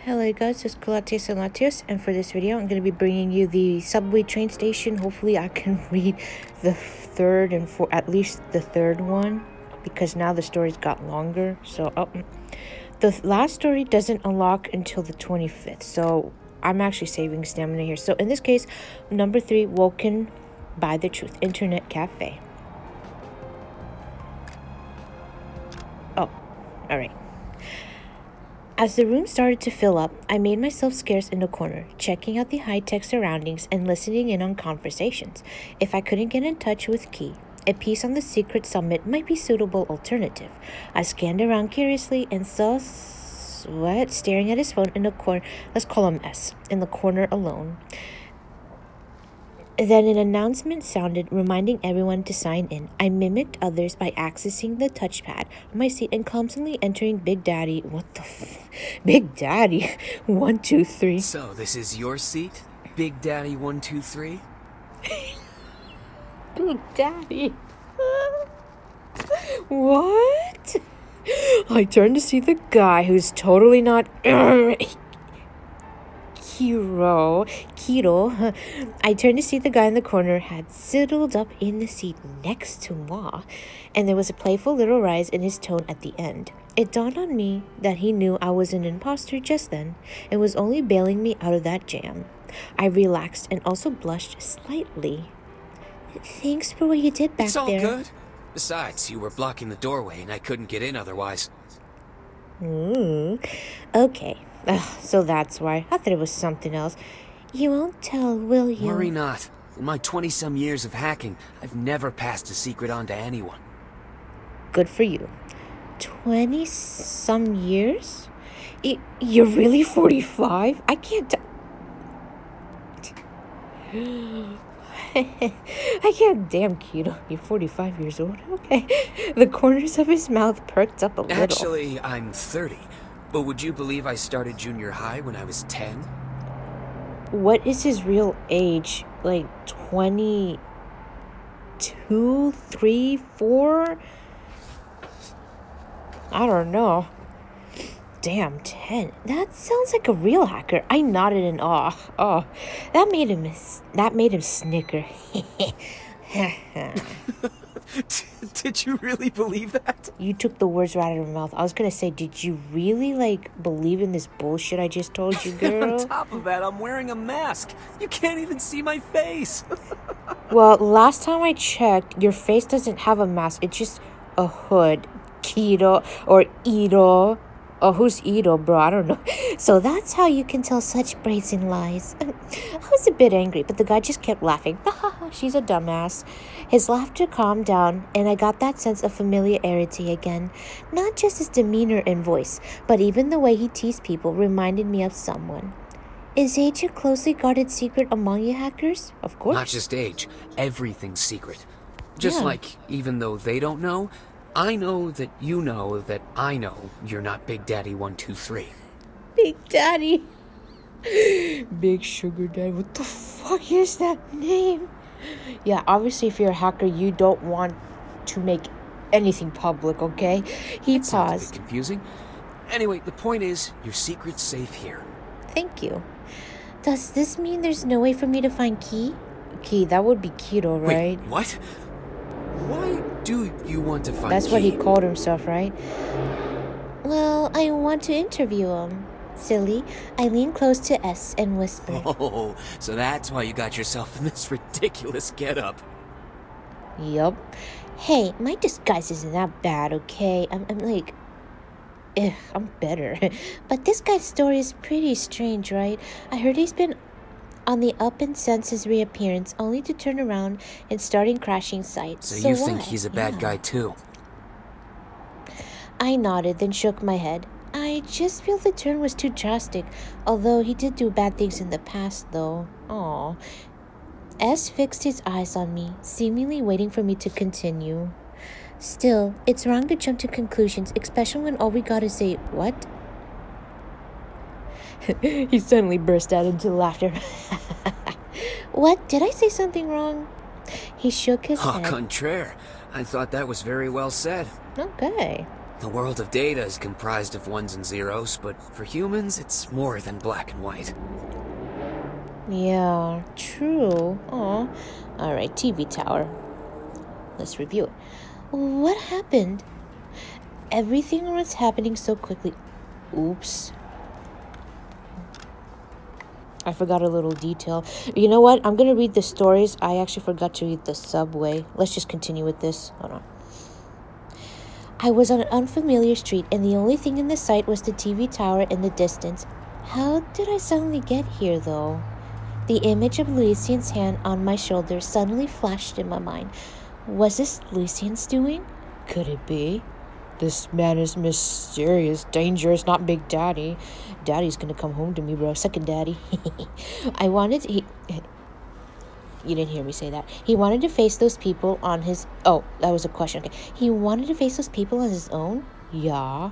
Hello guys, it's Colates and Latios, and for this video I'm going to be bringing you the subway train station. Hopefully I can read the third and fourth, at least the third one, because now the story's got longer. So the last story doesn't unlock until the 25th, so I'm actually saving stamina here. So in this case, number 3, Woken by the Truth, Internet Cafe. Oh, alright. As the room started to fill up, I made myself scarce in a corner, checking out the high-tech surroundings and listening in on conversations. If I couldn't get in touch with Key, a piece on the secret summit might be a suitable alternative. I scanned around curiously and saw Sweat staring at his phone in the corner. Let's call him S, in the corner alone. Then an announcement sounded, reminding everyone to sign in. I mimicked others by accessing the touchpad on my seat and clumsily entering Big Daddy. What the Big Daddy? 1, 2, 3. So, this is your seat? Big Daddy 1, 2, 3? Big Daddy. What? I turned to see the guy who's totally not... Keto. I turned to see the guy in the corner had sidled up in the seat next to Ma, and there was a playful little rise in his tone at the end. It dawned on me that he knew I was an imposter just then, and was only bailing me out of that jam. I relaxed and also blushed slightly. Thanks for what you did back there. It's all good. Besides, you were blocking the doorway and I couldn't get in otherwise. Okay. So that's why. I thought it was something else. You won't tell, will you? Worry not. In my 20-some years of hacking, I've never passed a secret on to anyone. Good for you. 20-some years? You're really 45? I can't... I can't damn Keto. You're 45 years old? Okay. The corners of his mouth perked up a little. Actually, I'm 30. But would you believe I started junior high when I was 10? What is his real age? Like 22, 3, 4? I don't know. Damn, 10. That sounds like a real hacker. I nodded in awe. Oh, that made him snicker. Did you really believe that? You took the words right out of my mouth. I was gonna say, did you really, believe in this bullshit I just told you, girl? On top of that, I'm wearing a mask. You can't even see my face. Well, last time I checked, your face doesn't have a mask. It's just a hood. Keto or Ito. Oh, who's Ito, bro? I don't know. So that's how you can tell such brazen lies. I was a bit angry, but the guy just kept laughing. She's a dumbass. His laughter calmed down, and I got that sense of familiarity again. Not just his demeanor and voice, but even the way he teased people reminded me of someone. Is age a closely guarded secret among you hackers? Of course. Not just age. Everything's secret. Just like, even though they don't know, I know that you know that I know you're not Big Daddy 1, 2, 3. Big Daddy. Big Sugar Daddy. What the fuck is that name? Yeah, obviously if you're a hacker, you don't want to make anything public, okay? He paused. Sounds a bit confusing. Anyway, the point is, your secret's safe here. Thank you. Does this mean there's no way for me to find Key? Key, that would be Keto, right? Wait, what? Why do you want to find That's Key? what he called himself, right? Well, I want to interview him. Silly. I leaned close to S and whispered. Oh, so that's why you got yourself in this ridiculous getup. Yup. Hey, my disguise isn't that bad, okay? I'm better. But this guy's story is pretty strange, right? I heard he's been on the up and since his reappearance, only to turn around and starting crashing sites. So you think he's a bad guy too? I nodded, then shook my head. I just feel the turn was too drastic, although he did do bad things in the past, though. Aw. S fixed his eyes on me, seemingly waiting for me to continue. Still, it's wrong to jump to conclusions, especially when all we got is say, what? He suddenly burst out into laughter. What? Did I say something wrong? He shook his head. Au contraire. I thought that was very well said. Okay. The world of data is comprised of ones and zeros, but for humans, it's more than black and white. Yeah, true. Aw. Alright, TV tower. Let's review it. What happened? Everything was happening so quickly. Oops. I forgot a little detail. You know what? I'm going to read the stories. I actually forgot to read the subway. Let's just continue with this. Hold on. I was on an unfamiliar street, and the only thing in the sight was the TV tower in the distance. How did I suddenly get here, though? The image of Lucian's hand on my shoulder suddenly flashed in my mind. Was this Lucian's doing? Could it be? This man is mysterious, dangerous, not Big Daddy. Daddy's gonna come home to me, bro. Second Daddy. You didn't hear me say that. He wanted to face those people on his... Oh, that was a question. Okay. He wanted to face those people on his own? Yeah.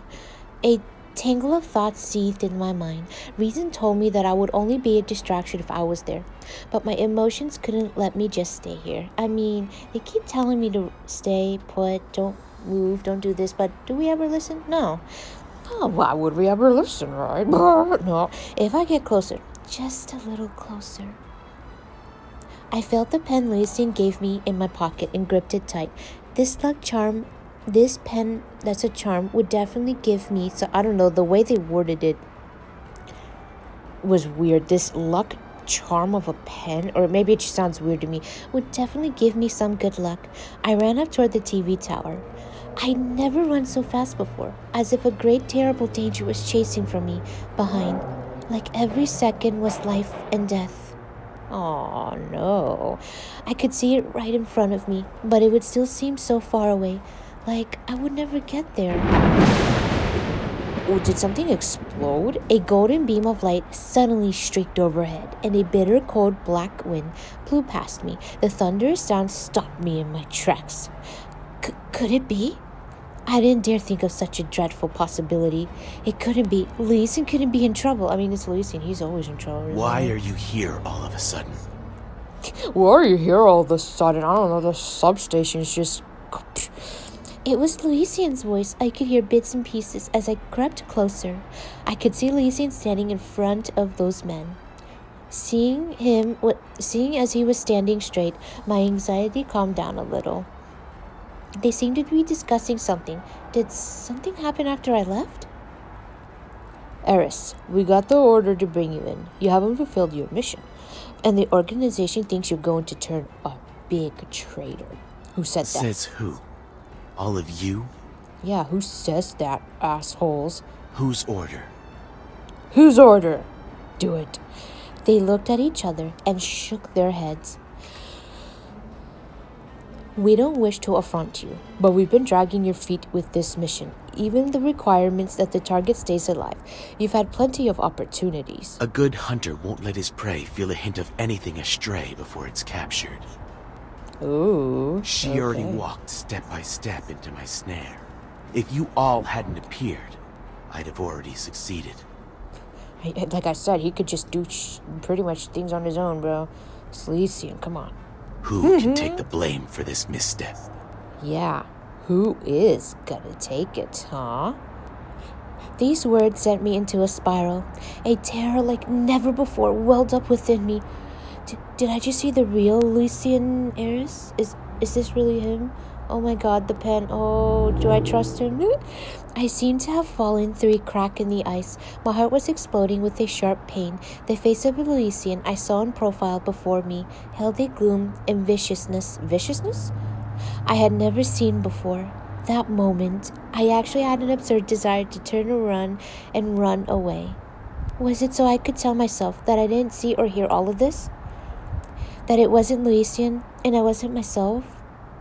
A tangle of thoughts seethed in my mind. Reason told me that I would only be a distraction if I was there. But my emotions couldn't let me just stay here. I mean, they keep telling me to stay put, don't move, don't do this, but do we ever listen? No. Oh, why would we ever listen, right? No. If I get closer, just a little closer. I felt the pen Lucian gave me in my pocket and gripped it tight. This pen that's a charm would definitely give me, so I don't know, the way they worded it was weird. This luck charm of a pen, or maybe it just sounds weird to me, would definitely give me some good luck. I ran up toward the TV tower. I'd never run so fast before, as if a great terrible danger was chasing from me behind, like every second was life and death. Oh no. I could see it right in front of me, but it would still seem so far away, like I would never get there. Oh, did something explode? A golden beam of light suddenly streaked overhead, and a bitter cold black wind blew past me. The thunderous sound stopped me in my tracks. Could it be? I didn't dare think of such a dreadful possibility. It couldn't be. Lucian couldn't be in trouble. I mean, it's Lucian. He's always in trouble. Why are you here all of a sudden? Why are you here all of a sudden? I don't know, the substation's just... It was Lucian's voice. I could hear bits and pieces as I crept closer. I could see Lucian standing in front of those men. Seeing as he was standing straight, my anxiety calmed down a little. They seemed to be discussing something. Did something happen after I left? Eris, we got the order to bring you in. You haven't fulfilled your mission. And the organization thinks you're going to turn a big traitor. Who said that? Says who? All of you? Yeah, who says that, assholes? Whose order? Whose order? Do it. They looked at each other and shook their heads. We don't wish to affront you, but we've been dragging your feet with this mission. Even the requirements that the target stays alive. You've had plenty of opportunities. A good hunter won't let his prey feel a hint of anything astray before it's captured. Ooh. She already walked step by step into my snare. If you all hadn't appeared, I'd have already succeeded. Like I said, he could just do pretty much things on his own, bro. It's Lucian, come on. Who can take the blame for this misstep? Yeah, who is gonna take it, huh? These words sent me into a spiral. A terror like never before welled up within me. Did I just see the real Lucian Eris? Is this really him? Oh my god, the pen. Oh, do I trust him? I seemed to have fallen through a crack in the ice. My heart was exploding with a sharp pain. The face of Lucian I saw in profile before me held a gloom and viciousness I had never seen before. That moment, I actually had an absurd desire to turn around and run away. Was it so I could tell myself that I didn't see or hear all of this? That it wasn't Lucian and I wasn't myself?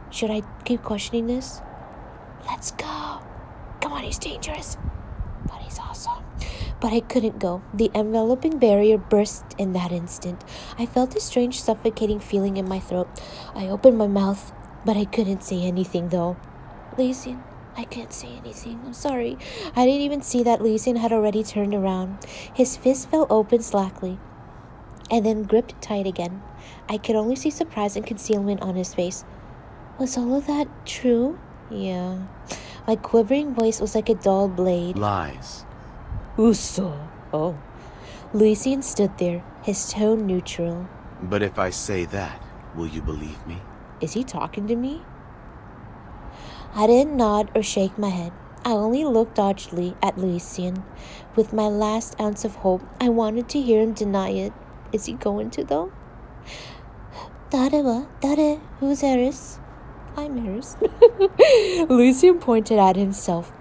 Should I keep questioning this? Let's go. Come on, he's dangerous. But he's awesome. But I couldn't go. The enveloping barrier burst in that instant. I felt a strange suffocating feeling in my throat. I opened my mouth, but I couldn't say anything though. Lucian, I can't say anything. I'm sorry. I didn't even see that Lucian had already turned around. His fist fell open slackly and then gripped tight again. I could only see surprise and concealment on his face. Was all of that true? Yeah. My quivering voice was like a dull blade. Lies. Uso. Oh. Lucian stood there, his tone neutral. But if I say that, will you believe me? Is he talking to me? I didn't nod or shake my head. I only looked doggedly at Lucian. With my last ounce of hope, I wanted to hear him deny it. Is he going to, though? Dare, who's Eris? I'm Eris. Lucian pointed at himself.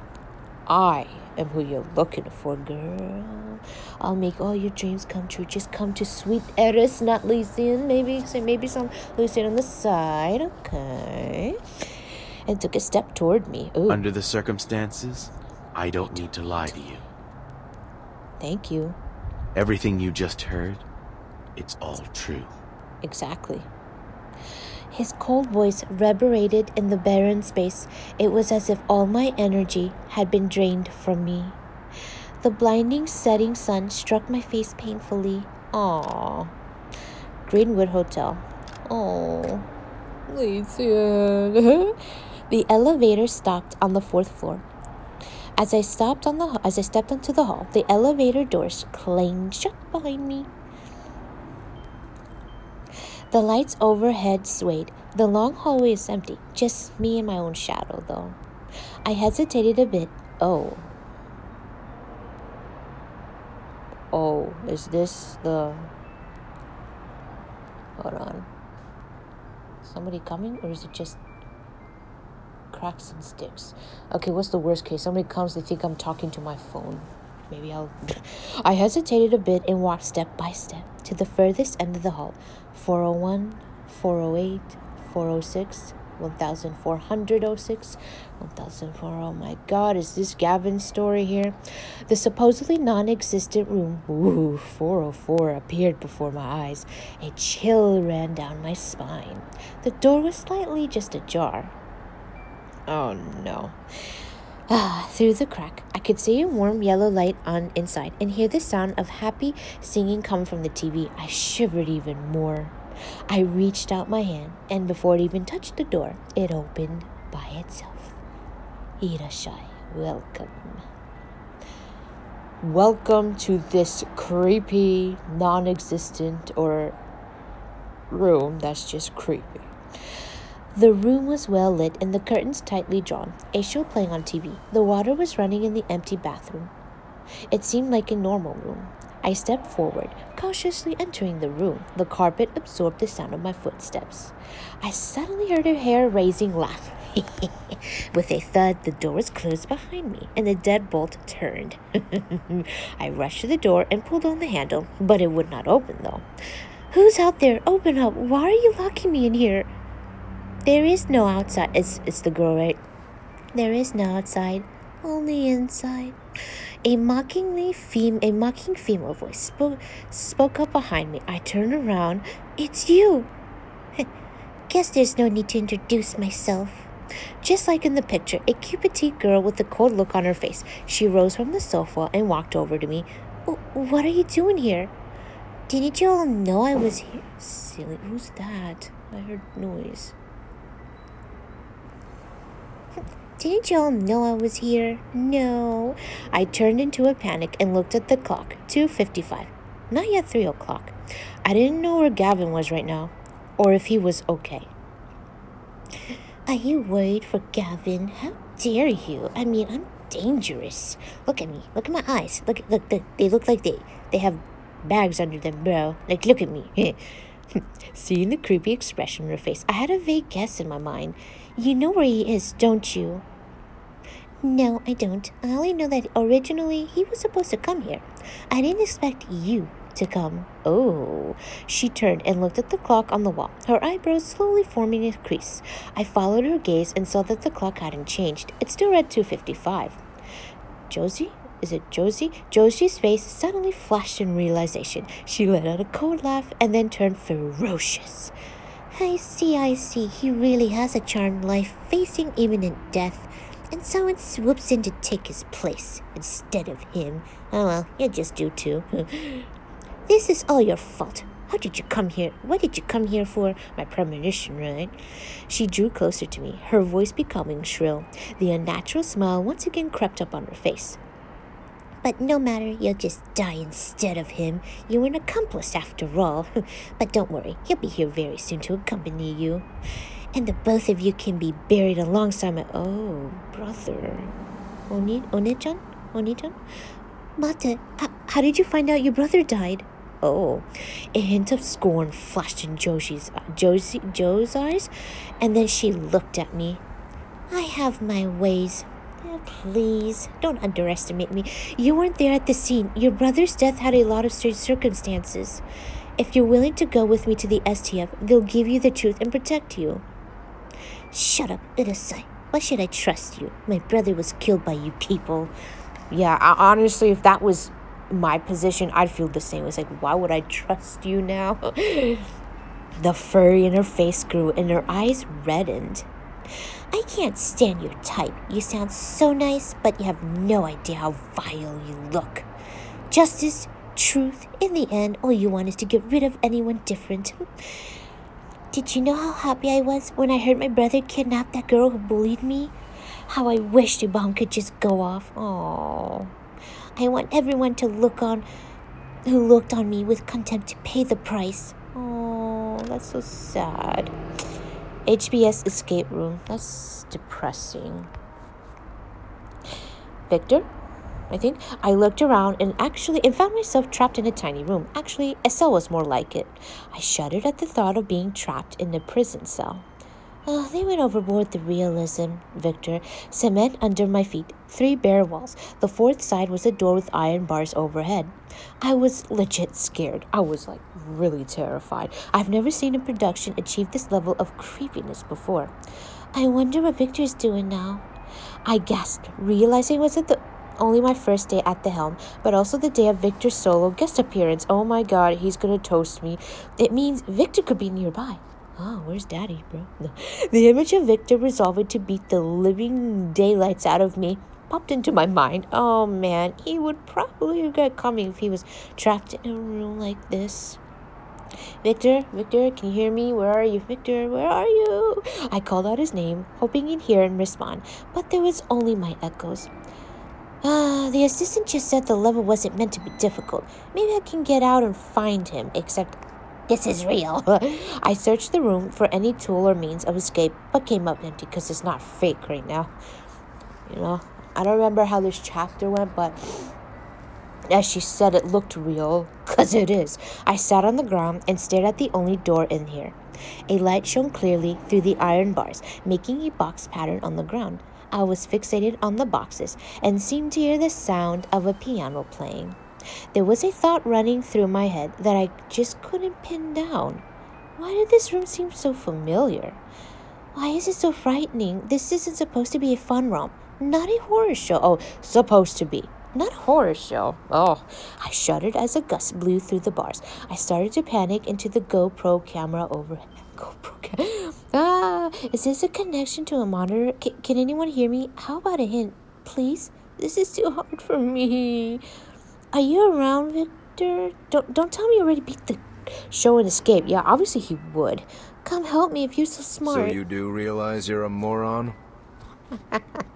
I am who you're looking for, girl. I'll make all your dreams come true. Just come to sweet Eris, not Lucian. Maybe some Lucian on the side. Okay. And took a step toward me. Ooh. Under the circumstances, I don't need to lie to you. Thank you. Everything you just heard, it's all true. Exactly. His cold voice reverberated in the barren space. It was as if all my energy had been drained from me. The blinding setting sun struck my face painfully. Aww. Greenwood Hotel. Aww. Lucian. The elevator stopped on the 4th floor. As I stepped onto the hall, the elevator doors clanged shut behind me. The lights overhead swayed. The long hallway is empty. Just me and my own shadow, though. I hesitated a bit. Oh, is this the... Hold on. Somebody coming? Or is it just cracks and sticks? Okay, what's the worst case? Somebody comes, they think I'm talking to my phone. Maybe I'll... I hesitated a bit and walked step by step to the furthest end of the hall. 401, 408, 406, 1406, 1004. Oh my god, is this Gavin's story here? The supposedly non-existent room, 404, appeared before my eyes. A chill ran down my spine. The door was slightly just ajar. Oh no. Through the crack, I could see a warm yellow light on inside and hear the sound of happy singing come from the TV. I shivered even more. I reached out my hand, and before it even touched the door, it opened by itself. Irashai, welcome. Welcome to this creepy, non-existent, or room that's just creepy. The room was well lit and the curtains tightly drawn. A show playing on TV. The water was running in the empty bathroom. It seemed like a normal room. I stepped forward, cautiously entering the room. The carpet absorbed the sound of my footsteps. I suddenly heard a hair-raising laugh. With a thud, the door was closed behind me, and the deadbolt turned. I rushed to the door and pulled on the handle, but it would not open, though. Who's out there? Open up. Why are you locking me in here? There is no outside. It's the girl, right? There is no outside, only inside. A mocking female voice spoke up behind me. I turned around. It's you. Guess there's no need to introduce myself. Just like in the picture, a cupid girl with a cold look on her face. She rose from the sofa and walked over to me. What are you doing here? Didn't you all know I was here? Silly, who's that? I heard noise. Didn't you all know I was here? No. I turned into a panic and looked at the clock. 2:55. Not yet 3 o'clock. I didn't know where Gavin was right now, or if he was okay. Are you worried for Gavin? How dare you? I mean, I'm dangerous. Look at me. Look at my eyes. Look. They look like they have bags under them, bro. Like, look at me. Seeing the creepy expression on her face, I had a vague guess in my mind. You know where he is, don't you? No, I don't. I only know that originally he was supposed to come here. I didn't expect you to come. Oh. She turned and looked at the clock on the wall, her eyebrows slowly forming a crease. I followed her gaze and saw that the clock hadn't changed. It still read 2:55. Josie? Is it Josie? Josie's face suddenly flashed in realization. She let out a cold laugh and then turned ferocious. I see. He really has a charmed life, facing imminent death. And someone swoops in to take his place instead of him. Oh well, you just do too. This is all your fault. How did you come here? What did you come here for? My premonition, right? She drew closer to me, her voice becoming shrill. The unnatural smile once again crept up on her face. But no matter, you'll just die instead of him. You're an accomplice after all. But don't worry, he'll be here very soon to accompany you. And the both of you can be buried alongside my... Oh, brother. Oni-chan? Oni-chan? Mata, how did you find out your brother died? Oh, a hint of scorn flashed in Joe's eyes, and then she looked at me. I have my ways. Please, don't underestimate me. You weren't there at the scene. Your brother's death had a lot of strange circumstances. If you're willing to go with me to the STF, they'll give you the truth and protect you. Shut up, Urasai. Why should I trust you? My brother was killed by you people. Yeah, honestly, if that was my position, I'd feel the same. It's like, why would I trust you now? The furry in her face grew and her eyes reddened. I can't stand your type. You sound so nice, but you have no idea how vile you look. Justice, truth, in the end, all you want is to get rid of anyone different. Did you know how happy I was when I heard my brother kidnap that girl who bullied me? How I wished a bomb could just go off. Oh, I want everyone to who looked on me with contempt to pay the price. Oh, that's so sad. HBS escape room. That's depressing. Victor? I think I looked around and found myself trapped in a tiny room. Actually, a cell was more like it. I shuddered at the thought of being trapped in a prison cell. Oh, they went overboard the realism, Victor. Cement under my feet. 3 bare walls. The fourth side was a door with iron bars overhead. I was legit scared. I was really terrified. I've never seen a production achieve this level of creepiness before. I wonder what Victor's doing now. I gasped, realizing it wasn't only my first day at the helm, but also the day of Victor's solo guest appearance. Oh my god, he's gonna toast me. It means Victor could be nearby. Oh, where's Daddy, bro? No. The image of Victor resolving to beat the living daylights out of me popped into my mind. Oh man, he would probably regret coming if he was trapped in a room like this. Victor, can you hear me? Where are you? Victor, where are you? I called out his name, hoping he'd hear and respond, but there was only my echoes. The assistant just said the level wasn't meant to be difficult. Maybe I can get out and find him, except this is real. I searched the room for any tool or means of escape, but came up empty because it's not fake right now. I don't remember how this chapter went, but as she said, it looked real, because it is. I sat on the ground and stared at the only door in here. A light shone clearly through the iron bars, making a box pattern on the ground. I was fixated on the boxes and seemed to hear the sound of a piano playing. There was a thought running through my head that I just couldn't pin down. Why did this room seem so familiar? Why is it so frightening? This isn't supposed to be a fun romp, not a horror show. Oh, supposed to be. Not horror show. Oh, I shuddered as a gust blew through the bars. I started to panic into the GoPro camera overhead. Is this a connection to a monitor? Can anyone hear me? How about a hint, please? This is too hard for me. Are you around, Victor? Don't tell me you already beat the show and escape. Yeah, obviously he would. Come help me if you're so smart. So you do realize you're a moron?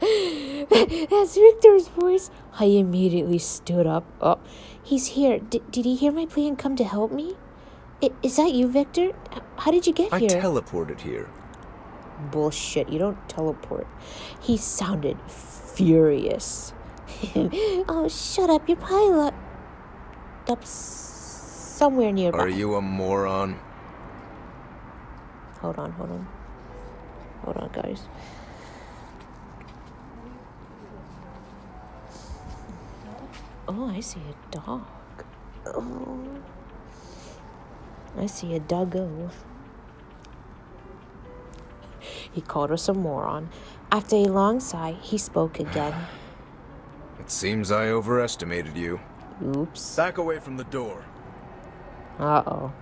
That's Victor's voice. I immediately stood up. Oh, he's here. Did he hear my plea and come to help me? Is that you, Victor? How did you get here? I teleported here. Bullshit, you don't teleport. He sounded furious. Oh, shut up. You're probably locked up somewhere nearby. Are you a moron? Hold on, guys. Oh, I see a dog. Oh, I see a doggo. He called us a moron. After a long sigh, he spoke again. It seems I overestimated you. Oops. Back away from the door. Uh-oh.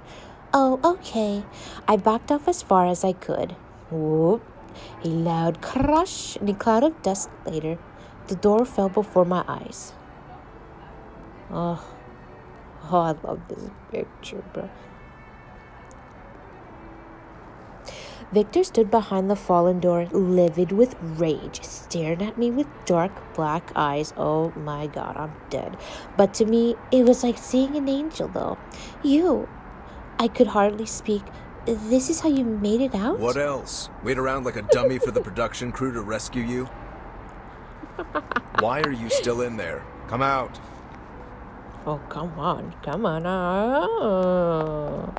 Oh, okay. I backed off as far as I could. Whoop. A loud crush and a cloud of dust later. The door fell before my eyes. Oh, I love this picture, bro. Victor stood behind the fallen door, livid with rage, staring at me with dark black eyes. Oh my god, I'm dead. But to me, it was like seeing an angel, though. You. I could hardly speak. This is how you made it out? What else? Wait around like a dummy for the production crew to rescue you? Why are you still in there? Come out. Oh, come on. Come on. Oh.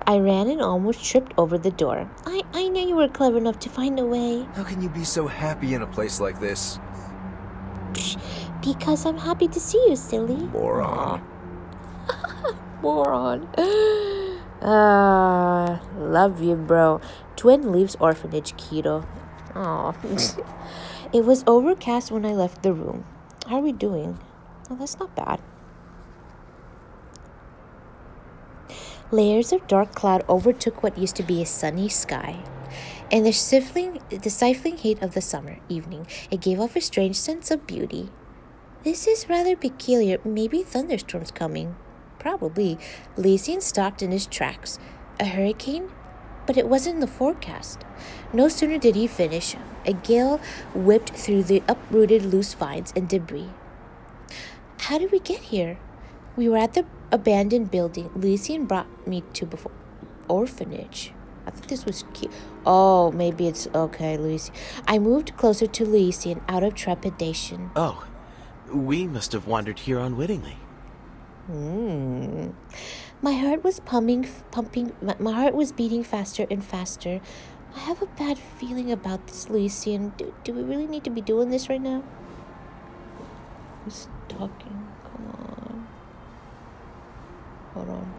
I ran and almost tripped over the door. I knew you were clever enough to find a way. How can you be so happy in a place like this? Because I'm happy to see you, silly. Moron. Moron. Love you, bro. Twin leaves orphanage, Keto. Aw. It was overcast when I left the room. How are we doing? Oh, that's not bad. Layers of dark cloud overtook what used to be a sunny sky. In the stifling heat of the summer evening, it gave off a strange sense of beauty. This is rather peculiar. Maybe thunderstorms coming. Probably. Lysian stopped in his tracks. A hurricane? But it wasn't in the forecast. No sooner did he finish, a gale whipped through the uprooted loose vines and debris. How did we get here? We were at the abandoned building Lysian brought me to before. Orphanage. I thought this was cute. Oh, maybe it's okay, Lysian. I moved closer to Lysian out of trepidation. Oh, we must have wandered here unwittingly. My heart was pumping. My heart was beating faster and faster. I have a bad feeling about this, Lysian. Do we really need to be doing this right now? Who's talking? Come on. Hold on.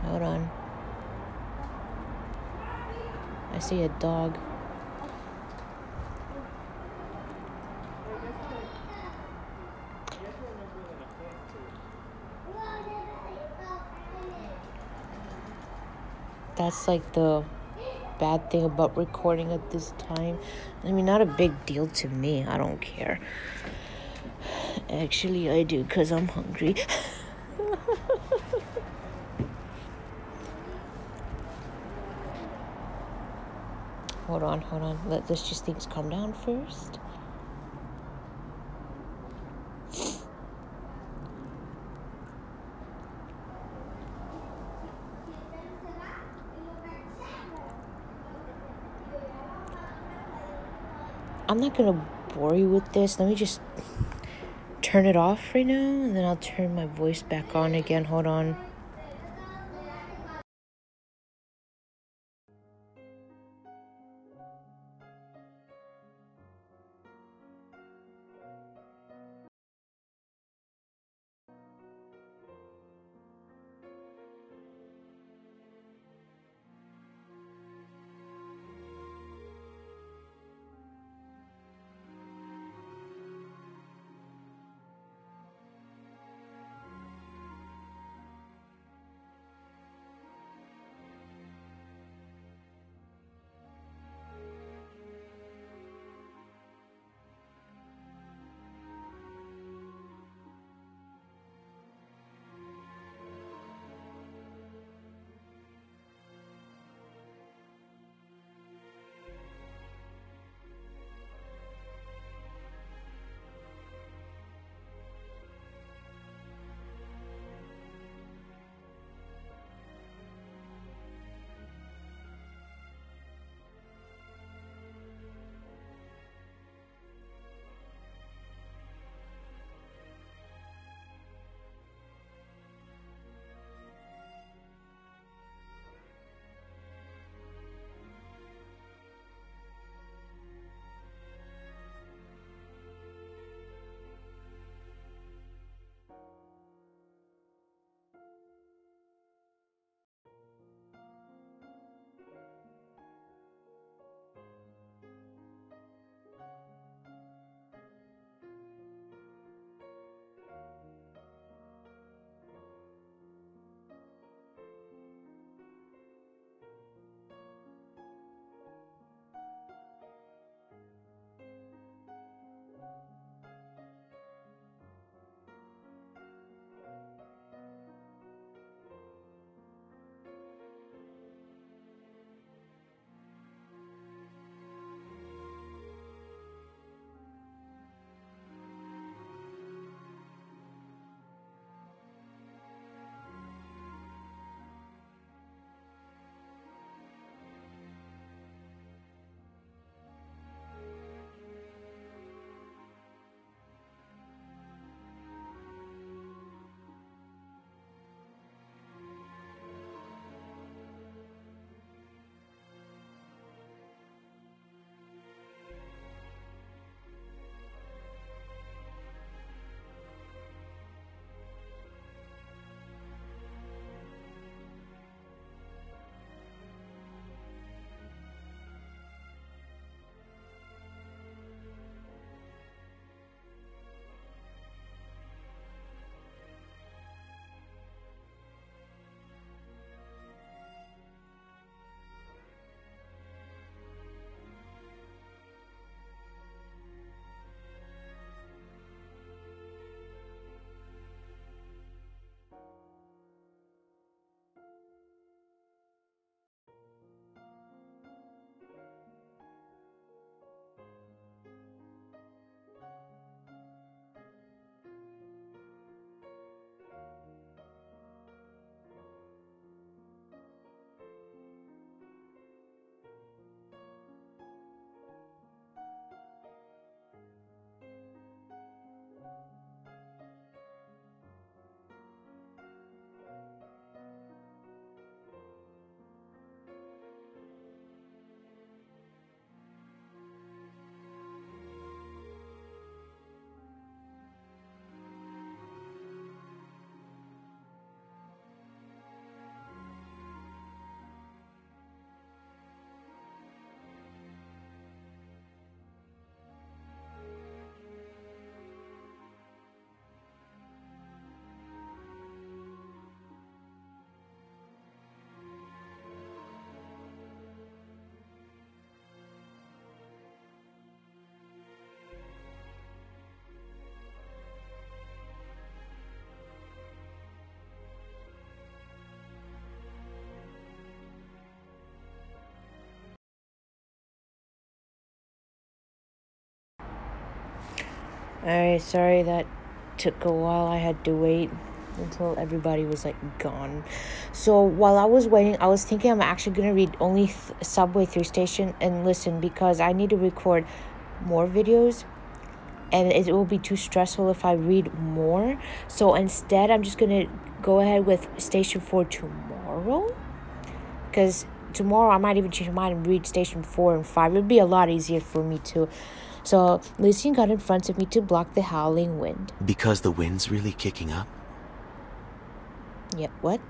Hold on. I see a dog. That's like the bad thing about recording at this time. I mean, not a big deal to me. I don't care. Actually, I do, because I'm hungry. Hold on. Let this just things calm down first. I'm not gonna bore you with this. Let me just turn it off right now, and then I'll turn my voice back on again. Hold on. Alright, sorry that took a while. I had to wait until everybody was like gone. So while I was waiting, I was thinking I'm actually gonna read only Subway through station. And listen, because I need to record more videos and it will be too stressful if I read more. So instead, I'm just gonna go ahead with station 4 tomorrow, because tomorrow I might even change my mind and read station 4 and 5. It would be a lot easier for me too. So Lucian got in front of me to block the howling wind. Because the wind's really kicking up? Yep, what?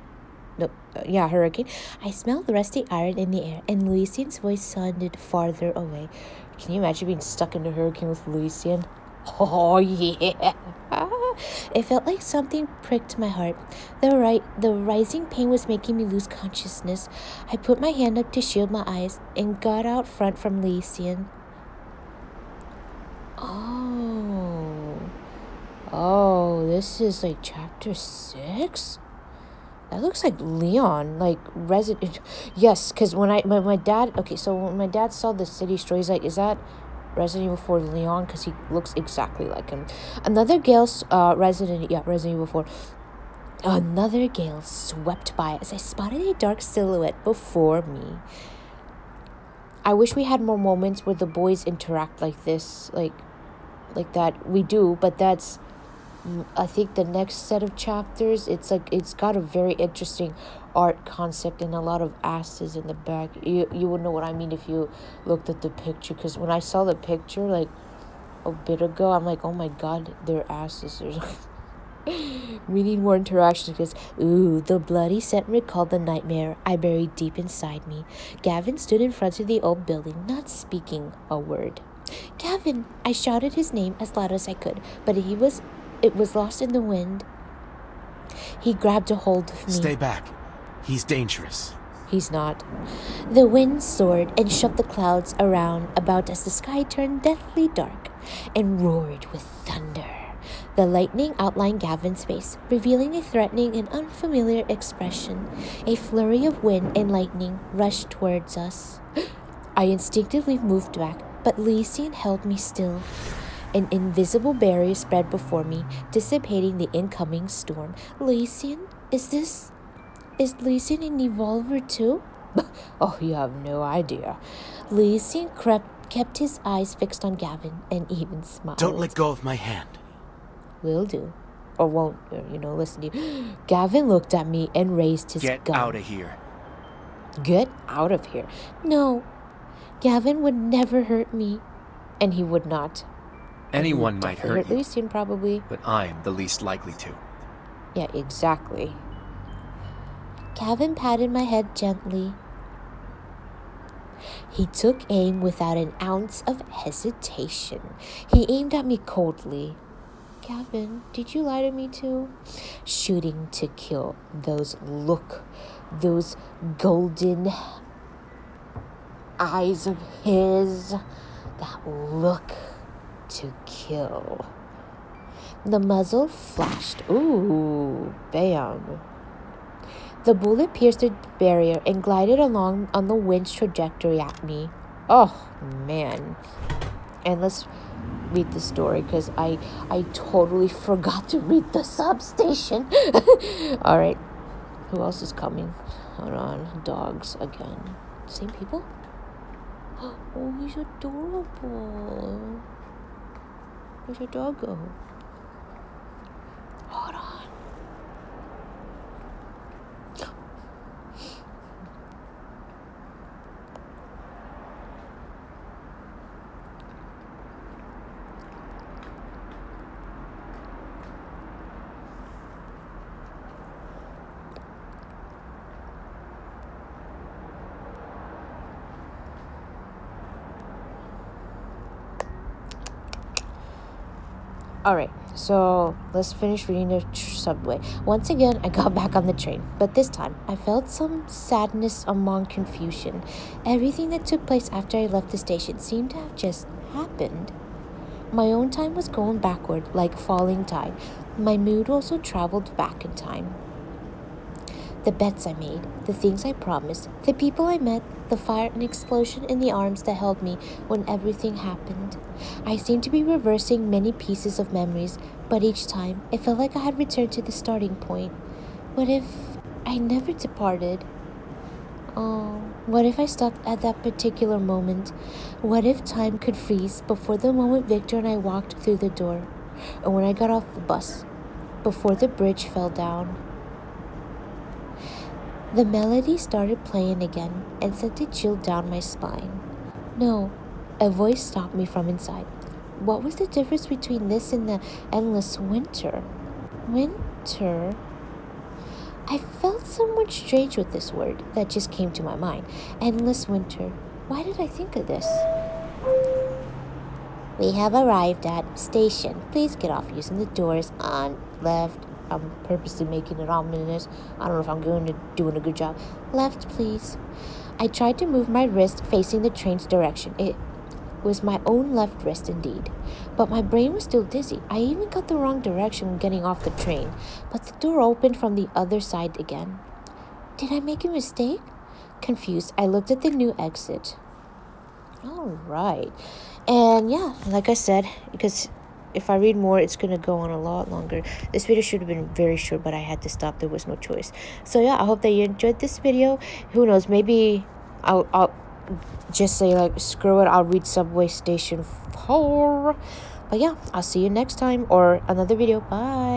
No, yeah, hurricane. I smelled rusty iron in the air, and Lucian's voice sounded farther away. Can you imagine being stuck in a hurricane with Lucian? Oh, yeah. It felt like something pricked my heart. The rising pain was making me lose consciousness. I put my hand up to shield my eyes and got out front from Lucian. Oh, this is like chapter 6? That looks like Leon, like Resident. Yes, because when my dad, okay, so when my dad saw the city store, he's like, is that Resident Evil 4 Leon? Because he looks exactly like him. Another gale, Resident Evil 4. Another gale swept by as I spotted a dark silhouette before me. I wish we had more moments where the boys interact like this, like that. We do, but that's, I think the next set of chapters, it's like, it's got a very interesting art concept and a lot of asses in the back. You would know what I mean if you looked at the picture, because when I saw the picture like a bit ago, I'm like, oh my god, they're asses. We need more interaction, because the bloody scent recalled the nightmare I buried deep inside me. Gavin stood in front of the old building, not speaking a word. Gavin! I shouted his name as loud as I could, but it was lost in the wind. He grabbed a hold of me. Stay back. He's dangerous. He's not. The wind soared and shoved the clouds around about as the sky turned deathly dark and roared with thunder. The lightning outlined Gavin's face, revealing a threatening and unfamiliar expression. A flurry of wind and lightning rushed towards us. I instinctively moved back, but Lucian held me still. An invisible barrier spread before me, dissipating the incoming storm. Lucian? Is Lucian an evolver too? Oh, you have no idea. Lucian kept his eyes fixed on Gavin and even smiled. Don't let go of my hand. Will do. Or won't, listen to you. Gavin looked at me and raised his gun. Get out of here. Get out of here. No. Gavin would never hurt me. And he would not. Anyone might hurt you. Lucian, probably. But I'm the least likely to. Yeah, exactly. Gavin patted my head gently. He took aim without an ounce of hesitation. He aimed at me coldly. Gavin, did you lie to me too? Shooting to kill. Those golden eyes of his. That look to kill. The muzzle flashed. Ooh, bam. The bullet pierced the barrier and glided along on the wind's trajectory at me. Oh, man. And let's read the story, because I totally forgot to read the substation. All right. Who else is coming? Hold on. Dogs again. Same people? Oh, he's adorable. Where's your dog go? Hold on. Alright, so let's finish reading the subway. Once again, I got back on the train, but this time I felt some sadness among confusion. Everything that took place after I left the station seemed to have just happened. My own time was going backward like falling tide. My mood also traveled back in time. The bets I made, the things I promised, the people I met, the fire and explosion in the arms that held me when everything happened. I seemed to be reversing many pieces of memories, but each time it felt like I had returned to the starting point. What if I never departed? Oh, what if I stopped at that particular moment? What if time could freeze before the moment Victor and I walked through the door? Or when I got off the bus, before the bridge fell down? The melody started playing again and sent a chill down my spine. No, a voice stopped me from inside. What was the difference between this and the endless winter? Winter? I felt somewhat strange with this word that just came to my mind. Endless winter. Why did I think of this? We have arrived at station. Please get off using the doors on left. I'm purposely making it ominous. I don't know if I'm doing a good job. Left, please. I tried to move my wrist facing the train's direction. It was my own left wrist indeed. But my brain was still dizzy. I even got the wrong direction when getting off the train. But the door opened from the other side again. Did I make a mistake? Confused, I looked at the new exit. All right. And yeah, like I said, because if I read more, it's going to go on a lot longer. This video should have been very short, but I had to stop. There was no choice. So yeah, I hope that you enjoyed this video. Who knows, maybe I'll just say like, screw it, I'll read Subway Station 4. But yeah, I'll see you next time or another video. Bye.